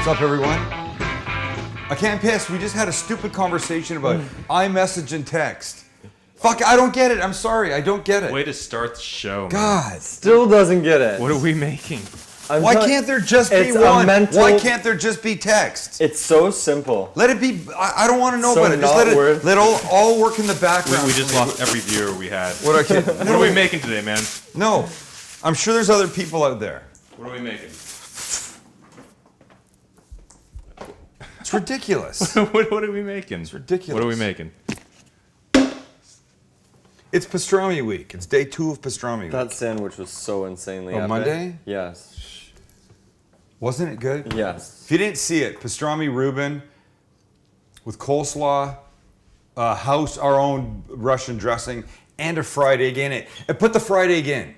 What's up, everyone? I can't piss. We just had a stupid conversation about iMessage and text. Fuck, I don't get it. I'm sorry. I don't get it. Way to start the show, man. God. Still doesn't get it. What are we making? Why can't there just be one? Why can't there just be text? It's so simple. Let it be. I don't want to know So about it. Just let it all work in the background. We just lost every viewer we had. What are we making today, man? No. I'm sure there's other people out there. What are we making? It's ridiculous. What are we making? It's ridiculous. What are we making? It's Pastrami week. It's day 2 of Pastrami week. That sandwich was so insanely epic. Monday? Yes. Wasn't it good? Yes. If you didn't see it, pastrami Reuben with coleslaw, our own Russian dressing, and a fried egg in it. And put the fried egg in.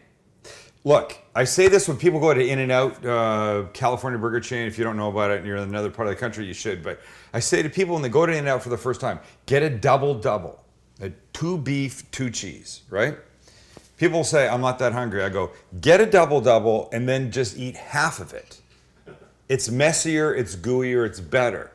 Look, I say this when people go to In-N-Out, California burger chain. If you don't know about it and you're in another part of the country, you should. But I say to people when they go to In-N-Out for the first time, get a double-double. 2 beef, 2 cheese, right? People say, I'm not that hungry. I go, get a double-double and then just eat half of it. It's messier, it's gooier, it's better.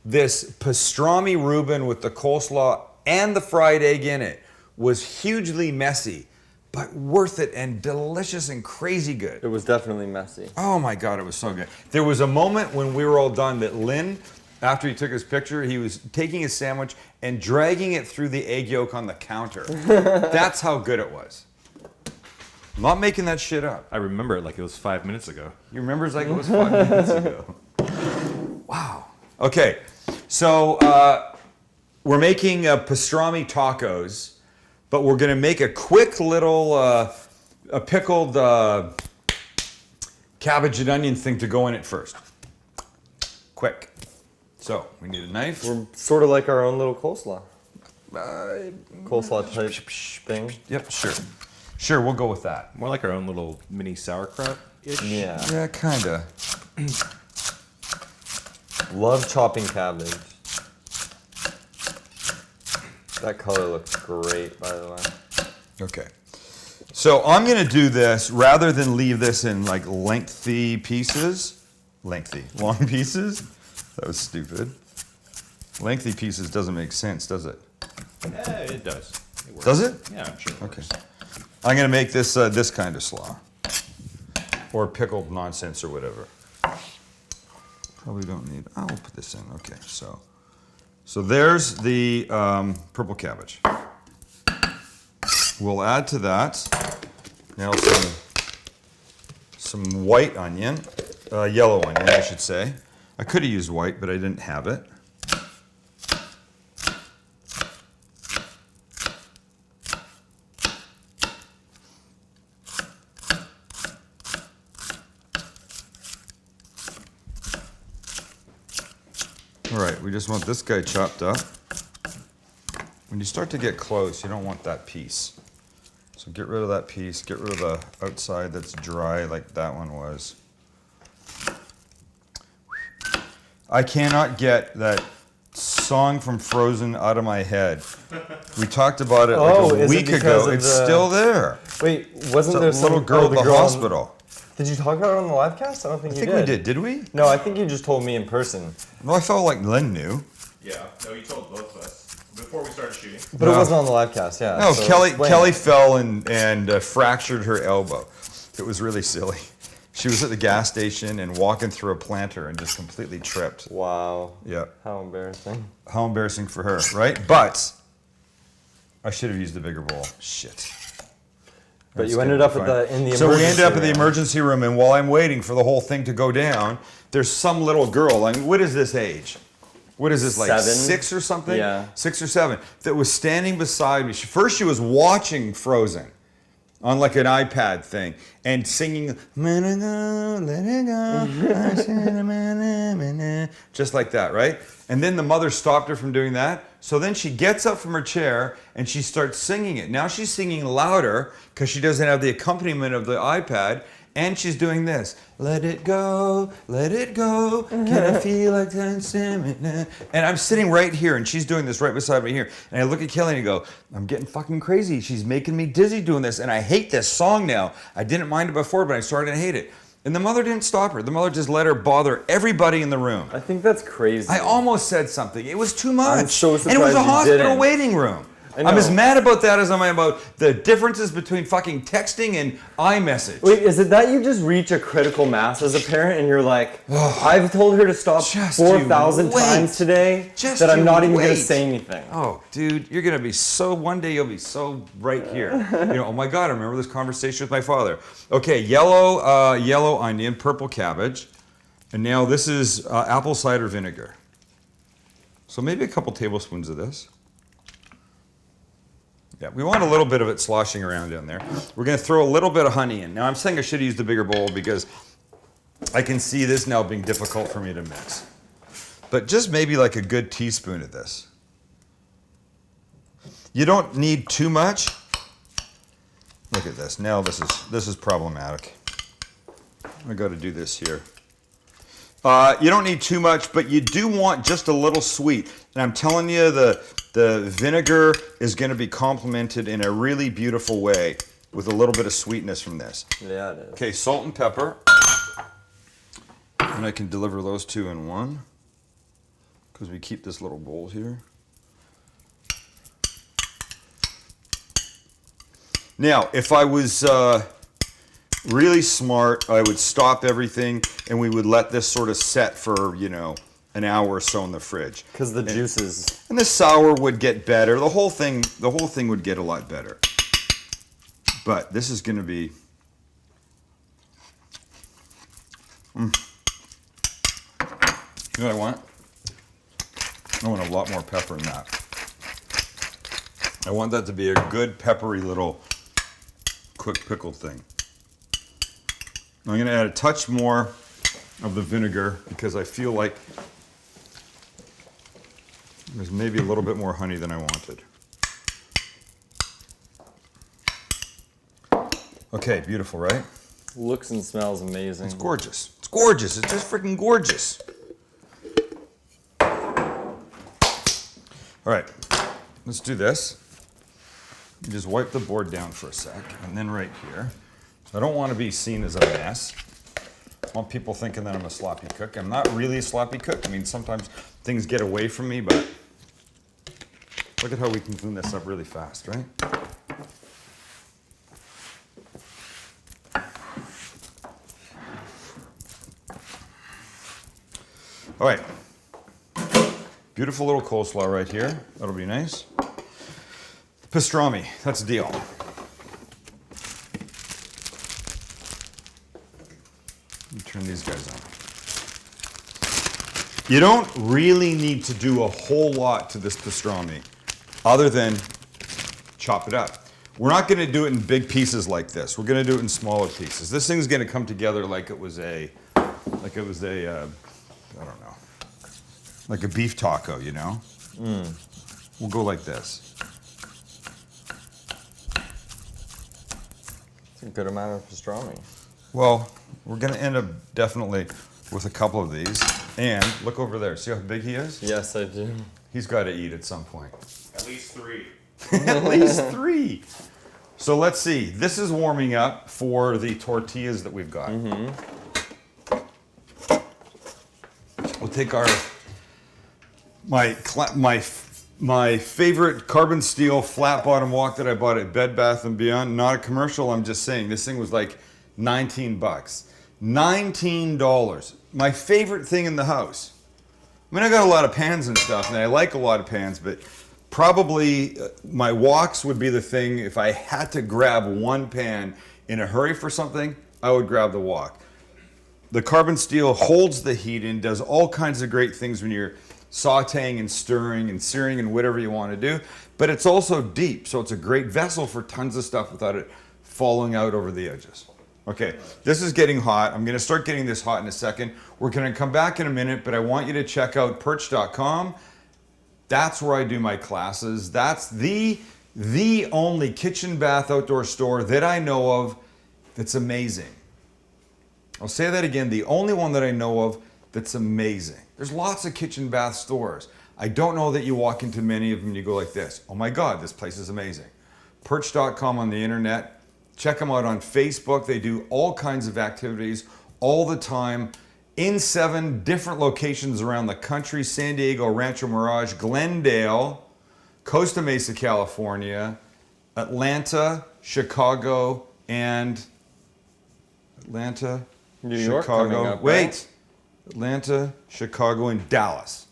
This pastrami Reuben with the coleslaw and the fried egg in it was hugely messy, but worth it and delicious and crazy good. It was definitely messy. Oh my God, it was so good. There was a moment when we were all done that Lynn, after he took his picture, he was taking his sandwich and dragging it through the egg yolk on the counter. That's how good it was. I'm not making that shit up. I remember it like it was 5 minutes ago. You remember it's like it was 5 minutes ago. Wow. Okay, so we're making pastrami tacos, but we're gonna make a quick little a pickled cabbage and onion thing to go in it first. Quick. So we need a knife. We're sort of like our own little coleslaw. Coleslaw type thing. Yep, sure. Sure, we'll go with that. More like our own little mini sauerkraut-ish. Yeah. Yeah, kinda. Love chopping cabbage. That color looks great, by the way. Okay. So I'm gonna do this rather than leave this in like lengthy pieces. Long pieces? That was stupid. Lengthy pieces doesn't make sense, does it? Yeah, it does. It works. Does it? Yeah, I'm sure. Okay. I'm gonna make this this kind of slaw, or pickled nonsense or whatever. Probably don't need. I'll put this in. Okay, so there's the purple cabbage. We'll add to that now some white onion, yellow onion, I should say. I could have used white, but I didn't have it. All right, we just want this guy chopped up. When you start to get close, you don't want that piece. So get rid of that piece, get rid of the outside that's dry like that one was. I cannot get that song from Frozen out of my head. We talked about it like a week ago. It's still there. Wait, wasn't there some little girl at the hospital? Did you talk about it on the live cast? I don't think you did. I think we did. Did we? No, I think you just told me in person. No, I felt like Lynn knew. Yeah, no, you told both of us before we started shooting. But it wasn't on the live cast, yeah. No, so Kelly fell and fractured her elbow. It was really silly. She was at the gas station and walking through a planter and just completely tripped. Wow. Yeah. How embarrassing. How embarrassing for her, right? But I should have used the bigger bowl. Shit. But you ended up in the emergency room. So we ended up in the emergency room, and while I'm waiting for the whole thing to go down, there's some little girl. I mean, what is this age? What is this, like 7? 6 or something? Yeah. 6 or 7. That was standing beside me. First, she was watching Frozen on like an iPad thing and singing, let it go, let it go, just like that, right? And then the mother stopped her from doing that. So then she gets up from her chair and she starts singing it. Now she's singing louder because she doesn't have the accompaniment of the iPad. And she's doing this. Let it go, can I feel like dancing? And I'm sitting right here and she's doing this right beside me here. And I look at Kelly and I go, I'm getting fucking crazy. She's making me dizzy doing this. And I hate this song now. I didn't mind it before, but I started to hate it. And the mother didn't stop her. The mother just let her bother everybody in the room. I think that's crazy. I almost said something. It was too much. I'm so and it was surprised a you hospital didn't. waiting room. I know. I'm as mad about that as I am about the differences between fucking texting and iMessage. Wait, is it that you just reach a critical mass as a parent and you're like, I've told her to stop Just 4,000 you wait. times today Just that I'm you not even going wait. to say anything. Oh, dude, you're gonna be so. One day you'll be so right here. You know. Oh my God, I remember this conversation with my father. Okay, yellow onion, purple cabbage, and now this is apple cider vinegar. So maybe a couple tablespoons of this. Yeah, we want a little bit of it sloshing around in there. We're gonna throw a little bit of honey in. Now I'm saying I should have used the bigger bowl because I can see this now being difficult for me to mix. But just maybe like a good teaspoon of this. You don't need too much. Look at this. Now this is problematic. I got to do this here. You don't need too much, but you do want just a little sweet. And I'm telling you, the vinegar is going to be complemented in a really beautiful way with a little bit of sweetness from this. Yeah, it is. Okay, salt and pepper. And I can deliver those two in one because we keep this little bowl here. Now, if I was really smart, I would stop everything and we would let this sort of set for, an hour or so in the fridge. Because the juices. And the sour would get better. The whole thing would get a lot better. But this is going to be... You know what I want? I want a lot more pepper in that. I want that to be a good peppery little quick pickled thing. I'm going to add a touch more of the vinegar because I feel like there's maybe a little bit more honey than I wanted. Okay, beautiful, right? Looks and smells amazing. It's gorgeous. It's gorgeous. It's just freaking gorgeous. All right, let's do this. You just wipe the board down for a sec, and then right here. I don't want to be seen as a mess. I want people thinking that I'm a sloppy cook. I'm not really a sloppy cook. I mean, sometimes things get away from me, but look at how we can clean this up really fast, right? All right. Beautiful little coleslaw right here. That'll be nice. Pastrami, that's a deal. Let me turn these guys on. You don't really need to do a whole lot to this pastrami other than chop it up. We're not going to do it in big pieces like this. We're going to do it in smaller pieces. This thing's going to come together like it was a I don't know, like a beef taco, you know? We'll go like this. It's a good amount of pastrami. Well, we're going to end up definitely with a couple of these. And look over there. See how big he is? Yes, I do. He's got to eat at some point. At least 3. At least 3. So let's see. This is warming up for the tortillas that we've got. We'll take my favorite carbon steel flat bottom wok that I bought at Bed Bath & Beyond. Not a commercial, I'm just saying. This thing was like 19 bucks. $19. My favorite thing in the house. I mean, I got a lot of pans and stuff, and I like a lot of pans, but probably my woks would be the thing. If I had to grab one pan in a hurry for something, I would grab the wok. The carbon steel holds the heat in, does all kinds of great things when you're sauteing and stirring and searing and whatever you want to do, but it's also deep, so it's a great vessel for tons of stuff without it falling out over the edges. Okay, this is getting hot. I'm going to start getting this hot in a second. We're going to come back in a minute, but I want you to check out perch.com. That's where I do my classes. That's the only kitchen, bath, outdoor store that I know of that's amazing. I'll say that again, the only one that I know of that's amazing. There's lots of kitchen, bath stores. I don't know that you walk into many of them and you go like this. Oh my God, this place is amazing. Perch.com on the internet. Check them out on Facebook. They do all kinds of activities all the time in 7 different locations around the country: San Diego, Rancho Mirage, Glendale, Costa Mesa, California, Atlanta, Chicago, and New York coming up, Wait, right? Atlanta, Chicago, and Dallas.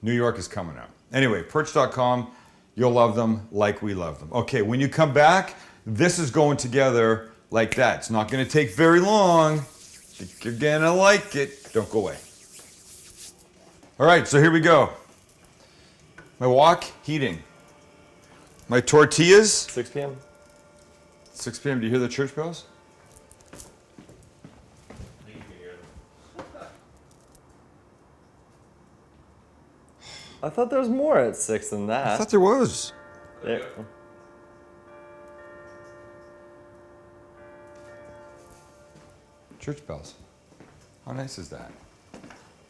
New York is coming up. Anyway, perch.com. You'll love them like we love them. Okay, when you come back, this is going together like that. It's not going to take very long. You're going to like it. Don't go away. All right, so here we go. My wok heating. My tortillas. 6 p.m. 6 p.m. Do you hear the church bells? I thought there was more at 6 than that. I thought there was. There- Church bells. How nice is that?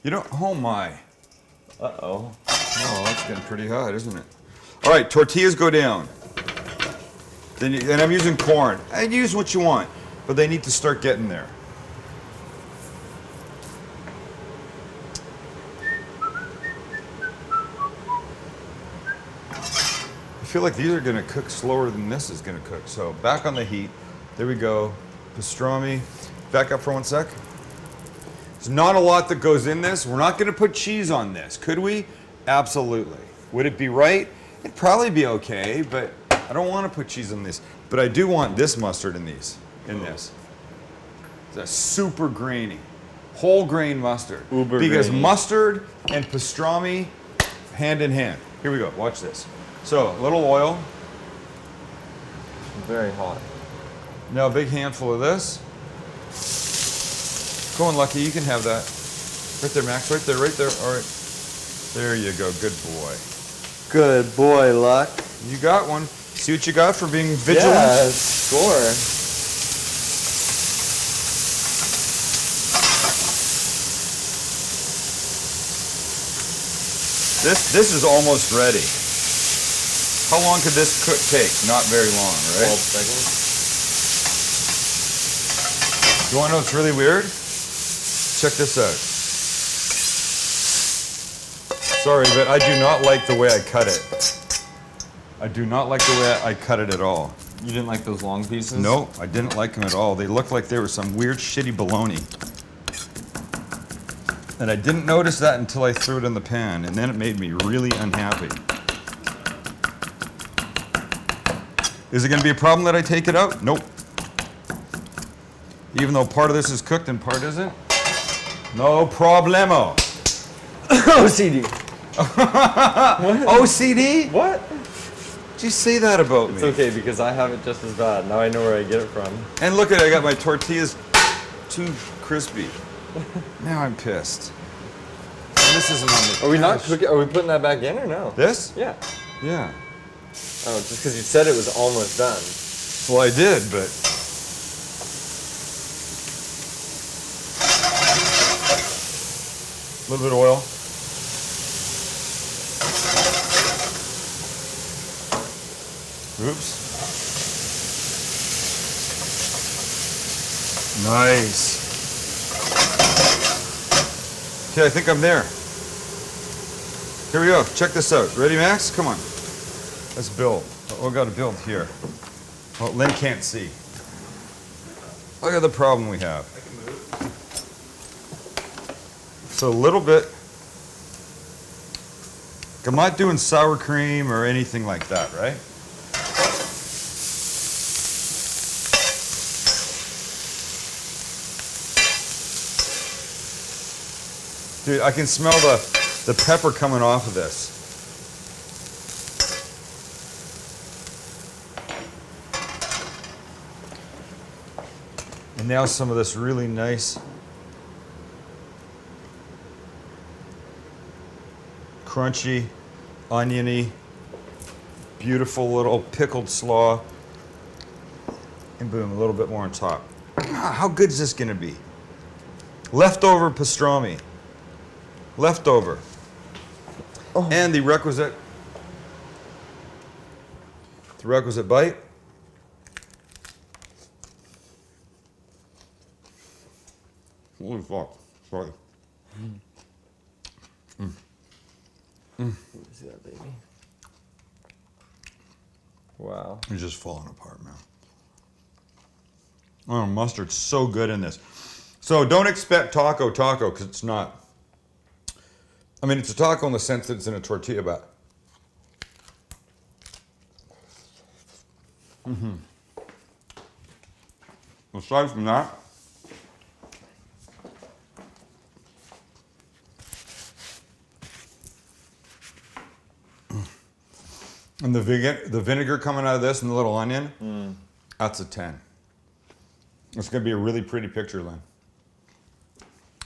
You know, oh my. Uh-oh. Oh, that's getting pretty hot, isn't it? All right, tortillas go down. Then and I'm using corn. Use what you want, but they need to start getting there. I feel like these are gonna cook slower than this is gonna cook. So back on the heat. There we go. Pastrami. Back up for 1 sec. There's not a lot that goes in this. We're not gonna put cheese on this. Could we? Absolutely. Would it be right? It'd probably be okay, but I don't want to put cheese on this. But I do want this mustard in this. It's a super grainy, whole grain mustard. Uber because grainy. mustard and pastrami, hand in hand. Here we go. Watch this. So a little oil. Very hot. Now a big handful of this. Go on, Lucky. You can have that. Right there, Max. Right there. Right there. All right. There you go. Good boy. Good boy, Luck. You got one. See what you got for being vigilant? Yeah, score. This is almost ready. How long could this take? Not very long, right? 12 seconds. You want to know what's really weird? Check this out. Sorry, but I do not like the way I cut it. I do not like the way I cut it at all. You didn't like those long pieces? No, I didn't like them at all. They looked like they were some weird, shitty bologna. And I didn't notice that until I threw it in the pan, and then it made me really unhappy. Is it going to be a problem that I take it out? Nope. Even though part of this is cooked and part isn't? No problemo. OCD. OCD? What? Did you say that about It's me? okay because I have it just as bad. Now I know where I get it from. And look at it, I got my tortillas too crispy. Now I'm pissed. And this isn't on the Are we not gosh. cooking? Are we putting that back in or no? This? Yeah. Yeah. Oh, just because you said it was almost done. Well, I did, but a little bit of oil. Oops. Nice. Okay, I think I'm there. Here we go. Check this out. Ready, Max? Come on. Let's build. Oh, we got to build here. Oh, Lynn can't see. Look at the problem we have. I can move. So a little bit. I'm not doing sour cream or anything like that, right? Dude, I can smell the pepper coming off of this. And now some of this really nice crunchy, oniony, beautiful little pickled slaw. And boom, a little bit more on top. How good is this gonna be? Leftover pastrami. Leftover. Oh. And the requisite bite. Holy fuck. Sorry. See that, baby? Wow. It's just falling apart, man. Oh, mustard's so good in this. So don't expect taco because it's not. I mean, it's a taco in the sense that it's in a tortilla bag. Aside from that, and the vinegar coming out of this and the little onion, that's a 10. It's going to be a really pretty picture, Lynn.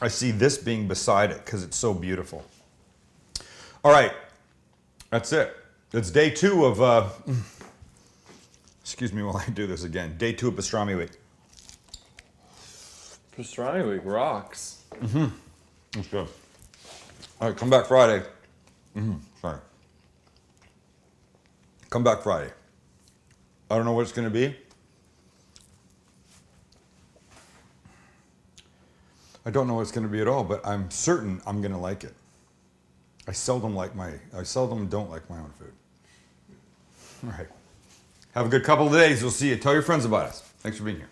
I see this being beside it because it's so beautiful. All right, that's it. It's day 2 of, excuse me while I do this again, day 2 of pastrami week. Pastrami week rocks. That's good. All right, come back Friday. Sorry. Come back Friday. I don't know what it's going to be. I don't know what it's going to be at all, but I'm certain I'm going to like it. I seldom don't like my own food. All right. Have a good couple of days. We'll see you. Tell your friends about us. Thanks for being here.